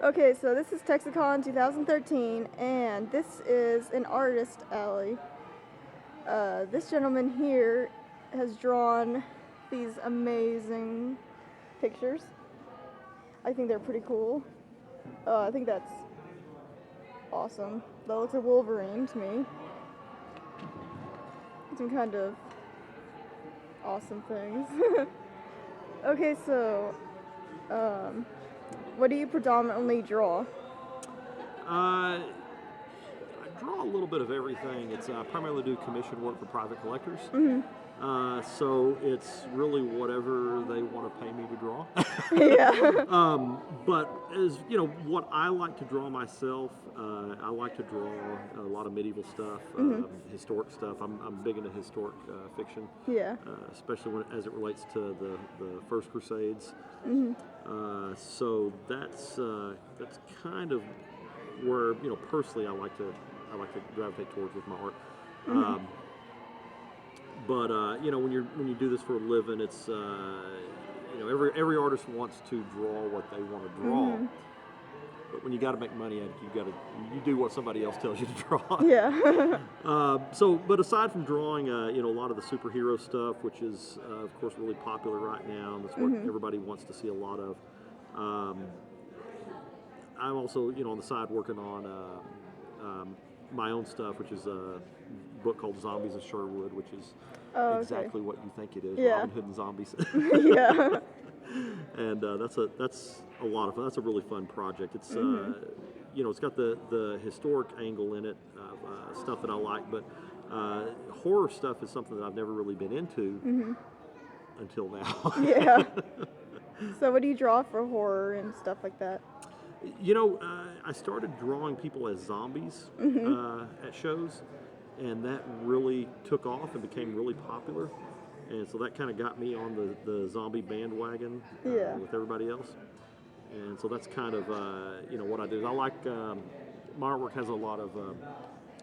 Okay, so this is Texancon 2013, and this is an artist alley. This gentleman here has drawn these amazing pictures. I think they're pretty cool. I think that's awesome. That looks like Wolverine to me. Some kind of awesome things. Okay, so what do you predominantly draw? I draw a little bit of everything. It's primarily do commission work for private collectors. So it's really whatever they want to pay me to draw. Yeah. But as you know, what I like to draw myself, I like to draw a lot of medieval stuff, historic stuff. I'm big into historic fiction. Yeah. Especially as it relates to the First Crusades. So that's kind of where personally I like to gravitate towards with my art. But when you do this for a living, it's every artist wants to draw what they want to draw. But when you got to make money, you do what somebody else tells you to draw. Yeah. But aside from drawing, a lot of the superhero stuff, which is of course really popular right now, and that's what everybody wants to see a lot of. I'm also on the side working on my own stuff, which is a book called Zombies of Sherwood, which is exactly what you think it is. Yeah. Robin Hood and zombies. Yeah. And that's a lot of fun. That's a really fun project. It's it's got the historic angle in it, stuff that I like, but horror stuff is something that I've never really been into until now. Yeah. So what do you draw for horror and stuff like that? I started drawing people as zombies at shows, and that really took off and became really popular. And so that kind of got me on the zombie bandwagon with everybody else. And so that's kind of what I do. I like my artwork has a lot of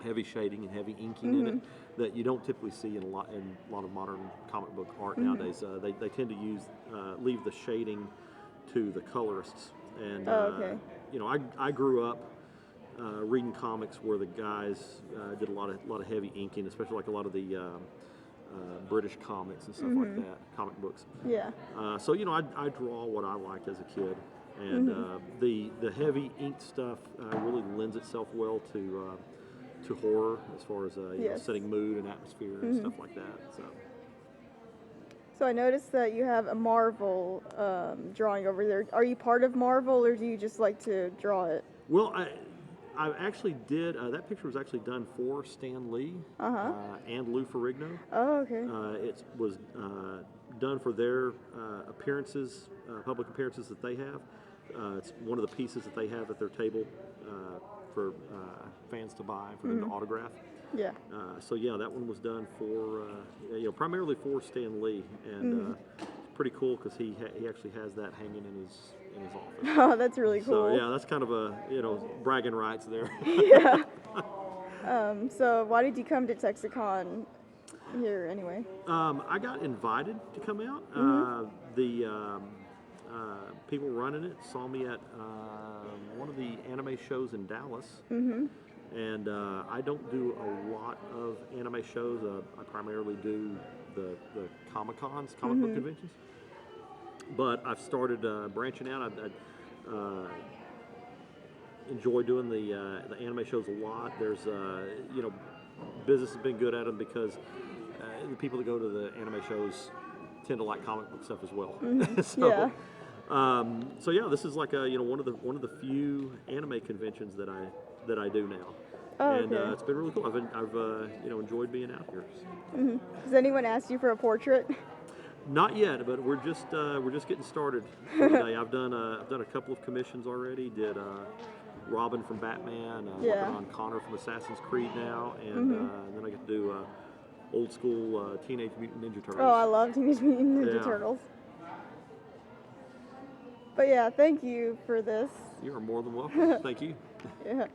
heavy shading and heavy inking in it that you don't typically see in a lot of modern comic book art nowadays. They tend to leave the shading to the colorists. And I grew up reading comics where the guys did a lot of heavy inking, especially like a lot of the British comics and stuff like that, comic books. Yeah. So I draw what I liked as a kid, and the heavy ink stuff really lends itself well to horror as far as setting mood and atmosphere and stuff like that. So I noticed that you have a Marvel drawing over there. Are you part of Marvel, or do you just like to draw it? Well, I actually did. That picture was actually done for Stan Lee and Lou Ferrigno. Oh, okay. It was done for their appearances, public appearances that they have. It's one of the pieces that they have at their table for fans to buy, for them to autograph. Yeah. That one was done for primarily for Stan Lee, and it's pretty cool because he actually has that hanging in his office. Oh, that's really cool. So that's kind of a bragging rights there. Yeah. So why did you come to Texancon here anyway? I got invited to come out. The people running it saw me at one of the anime shows in Dallas. And I don't do a lot of anime shows. I primarily do the Comic-Cons, comic book conventions. But I've started branching out. I enjoy doing the anime shows a lot. There's business has been good at them because the people that go to the anime shows tend to like comic book stuff as well. This is like one of the few anime conventions that I do now. Oh, and okay. it's been really cool. I've enjoyed being out here. Has anyone asked you for a portrait? Not yet, but we're just getting started today. I've done a couple of commissions already. Did Robin from Batman, working on Connor from Assassin's Creed now, and then I get to do old school Teenage Mutant Ninja Turtles. Oh, I love Teenage Mutant Ninja Turtles. But yeah, thank you for this. You are more than welcome. Thank you. Yeah.